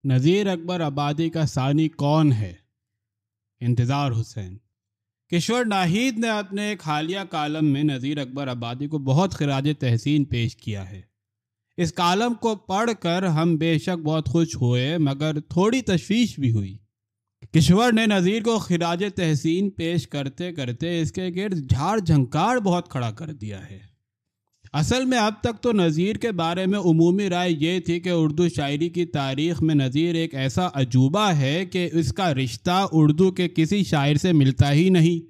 نذیر اکبر آبادی کا ثانی کون ہے؟ انتظار حسین۔ کشور ناہید نے اپنے ایک حالیہ کالم میں نذیر اکبر آبادی کو بہت خراج تحسین پیش کیا ہے۔ اس کالم کو پڑھ کر ہم بے شک بہت خوش ہوئے، مگر تھوڑی تشویش بھی ہوئی۔ کشور نے نذیر کو خراج تحسین پیش کرتے کرتے اس کے گرد جھاڑ جھنکار بہت کھڑا کر دیا ہے۔ اصل میں اب تک تو نذیر کے بارے میں عمومی رائے یہ تھی کہ اردو شاعری کی تاریخ میں نذیر ایک ایسا عجوبہ ہے کہ اس کا رشتہ اردو کے کسی شاعر سے ملتا ہی نہیں۔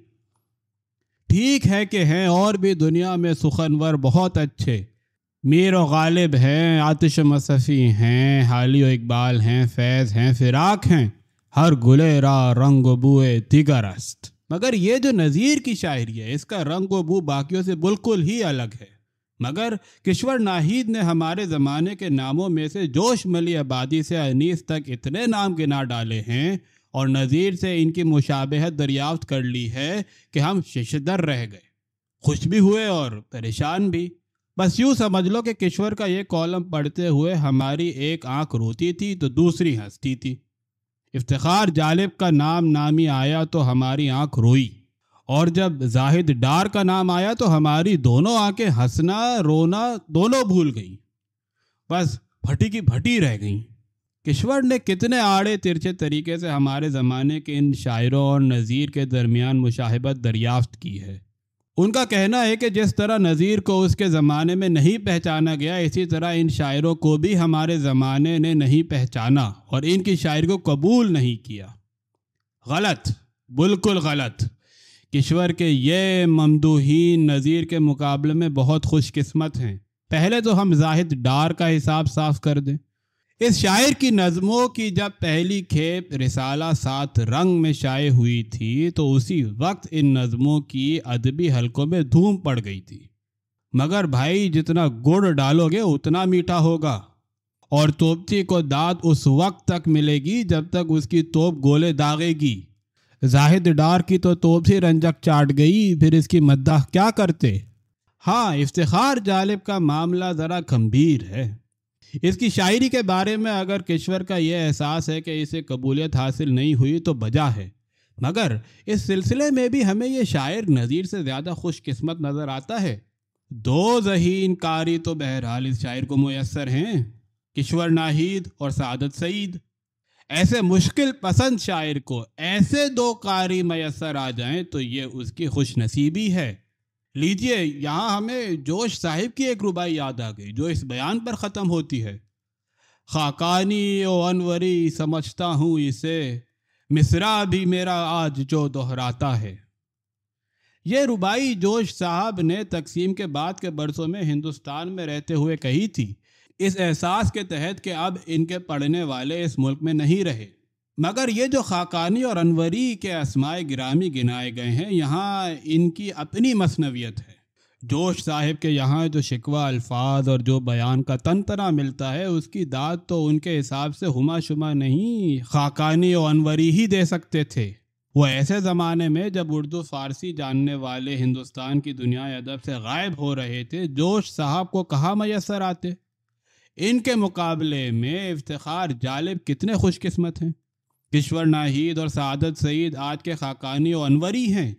ٹھیک ہے کہ ہیں اور بھی دنیا میں سخنور بہت اچھے، میر و غالب ہیں، آتش مصفی ہیں، حالی و اقبال ہیں، فیض ہیں، فراق ہیں، ہر گلے را رنگ و بوئے دیگر است، مگر یہ جو نذیر کی شاعری ہے اس کا رنگ و بو باقیوں سے بالکل ہی الگ ہے۔ مگر کشور ناہید نے ہمارے زمانے کے ناموں میں سے جوش ملی آبادی سے انیس تک اتنے نام گنا ڈالے ہیں اور نذیر سے ان کی مشابہت دریافت کر لی ہے کہ ہم ششدر رہ گئے، خوش بھی ہوئے اور پریشان بھی۔ بس یوں سمجھ لو کہ کشور کا یہ کالم پڑھتے ہوئے ہماری ایک آنکھ روتی تھی تو دوسری ہنستی تھی۔ افتخار جالب کا نام نامی آیا تو ہماری آنکھ روئی، اور جب زاہد ڈار کا نام آیا تو ہماری دونوں آنکھیں ہنسنا رونا دونوں بھول گئیں، بس پھٹی کی پھٹی رہ گئیں۔ کشور نے کتنے آڑے ترچھے طریقے سے ہمارے زمانے کے ان شاعروں اور نذیر کے درمیان مشابہت دریافت کی ہے۔ ان کا کہنا ہے کہ جس طرح نذیر کو اس کے زمانے میں نہیں پہچانا گیا، اسی طرح ان شاعروں کو بھی ہمارے زمانے نے نہیں پہچانا اور ان کی شاعری کو قبول نہیں کیا۔ غلط، بالکل غلط۔ کشور کے یہ ممدوحین نذیر کے مقابلے میں بہت خوش قسمت ہیں۔ پہلے تو ہم زاہد ڈار کا حساب صاف کر دیں۔ اس شاعر کی نظموں کی جب پہلی کھیپ رسالہ 7 رنگ میں شائع ہوئی تھی تو اسی وقت ان نظموں کی ادبی حلقوں میں دھوم پڑ گئی تھی۔ مگر بھائی جتنا گڑ ڈالو گے اتنا میٹھا ہوگا، اور توپچی کو داد اس وقت تک ملے گی جب تک اس کی توپ گولے داغے گی۔ زاہد ڈار کی تو توپ سے رنجک چاٹ گئی، پھر اس کی مداح کیا کرتے؟ ہاں، افتخار جالب کا معاملہ ذرا گمبھیر ہے۔ اس کی شاعری کے بارے میں اگر کشور کا یہ احساس ہے کہ اسے قبولیت حاصل نہیں ہوئی تو بجا ہے، مگر اس سلسلے میں بھی ہمیں یہ شاعر نذیر سے زیادہ خوش قسمت نظر آتا ہے۔ 2 ذہین قاری تو بہرحال اس شاعر کو میسر ہیں، کشور ناہید اور سعادت سعید۔ ایسے مشکل پسند شاعر کو ایسے 2 قاری میسر آ جائیں تو یہ اس کی خوش نصیبی ہے۔ لیجئے، یہاں ہمیں جوش صاحب کی ایک ربائی یاد آ گئی جو اس بیان پر ختم ہوتی ہے: خاقانی و انوری سمجھتا ہوں اسے، مصرع بھی میرا آج جو دہراتا ہے۔ یہ ربائی جوش صاحب نے تقسیم کے بعد کے برسوں میں ہندوستان میں رہتے ہوئے کہی تھی، اس احساس کے تحت کہ اب ان کے پڑھنے والے اس ملک میں نہیں رہے۔ مگر یہ جو خاقانی اور انوری کے اسمائے گرامی گنائے گئے ہیں، یہاں ان کی اپنی مثنویت ہے۔ جوش صاحب کے یہاں جو شکوہ الفاظ اور جو بیان کا تنتنا ملتا ہے، اس کی داد تو ان کے حساب سے ہما شما نہیں، خاقانی اور انوری ہی دے سکتے تھے۔ وہ ایسے زمانے میں جب اردو فارسی جاننے والے ہندوستان کی دنیا ادب سے غائب ہو رہے تھے، جوش صاحب کو کہاں میسر آتے؟ ان کے مقابلے میں افتخار جالب کتنے خوش قسمت ہیں۔ کشور ناہید اور سعادت سعید آج کے خاقانی و انوری ہیں،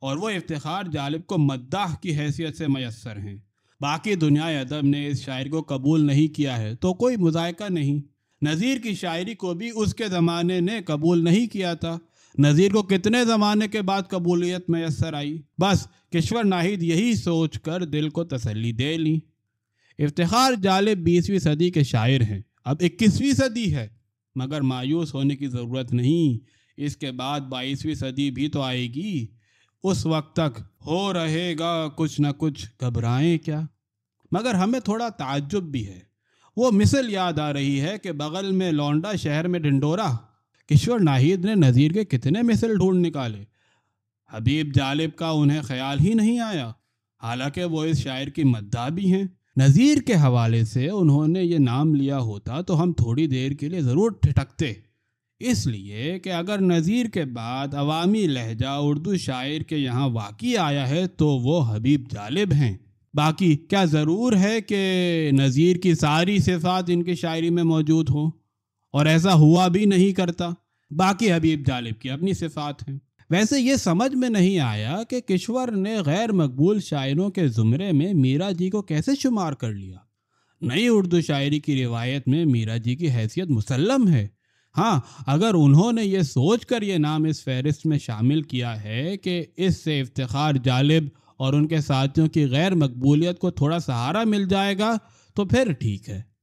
اور وہ افتخار جالب کو مداح کی حیثیت سے میسر ہیں۔ باقی دنیا ادب نے اس شاعر کو قبول نہیں کیا ہے تو کوئی مذائقہ نہیں۔ نذیر کی شاعری کو بھی اس کے زمانے نے قبول نہیں کیا تھا۔ نذیر کو کتنے زمانے کے بعد قبولیت میسر آئی؟ بس کشور ناہید یہی سوچ کر دل کو تسلی دے لی۔ افتخار جالب 20ویں صدی کے شاعر ہیں، اب 21ویں صدی ہے، مگر مایوس ہونے کی ضرورت نہیں۔ اس کے بعد 22ویں صدی بھی تو آئے گی، اس وقت تک ہو رہے گا کچھ نہ کچھ، گھبرائیں کیا؟ مگر ہمیں تھوڑا تعجب بھی ہے۔ وہ مثل یاد آ رہی ہے کہ بغل میں لونڈا شہر میں ڈھنڈورا۔ کشور ناہید نے نذیر کے کتنے مثل ڈھونڈ نکالے، حبیب جالب کا انہیں خیال ہی نہیں آیا، حالانکہ وہ اس شاعر کی مداح بھی ہیں۔ نذیر کے حوالے سے انہوں نے یہ نام لیا ہوتا تو ہم تھوڑی دیر کے لیے ضرور ٹھٹکتے، اس لیے کہ اگر نذیر کے بعد عوامی لہجہ اردو شاعر کے یہاں واقعی آیا ہے تو وہ حبیب جالب ہیں۔ باقی کیا ضرور ہے کہ نذیر کی ساری صفات ان کی شاعری میں موجود ہوں؟ اور ایسا ہوا بھی نہیں کرتا۔ باقی حبیب جالب کی اپنی صفات ہیں۔ ویسے یہ سمجھ میں نہیں آیا کہ کشور نے غیر مقبول شاعروں کے زمرے میں میرا جی کو کیسے شمار کر لیا۔ نئی اردو شاعری کی روایت میں میرا جی کی حیثیت مسلم ہے۔ ہاں، اگر انہوں نے یہ سوچ کر یہ نام اس فہرست میں شامل کیا ہے کہ اس سے افتخار جالب اور ان کے ساتھیوں کی غیر مقبولیت کو تھوڑا سہارا مل جائے گا تو پھر ٹھیک ہے۔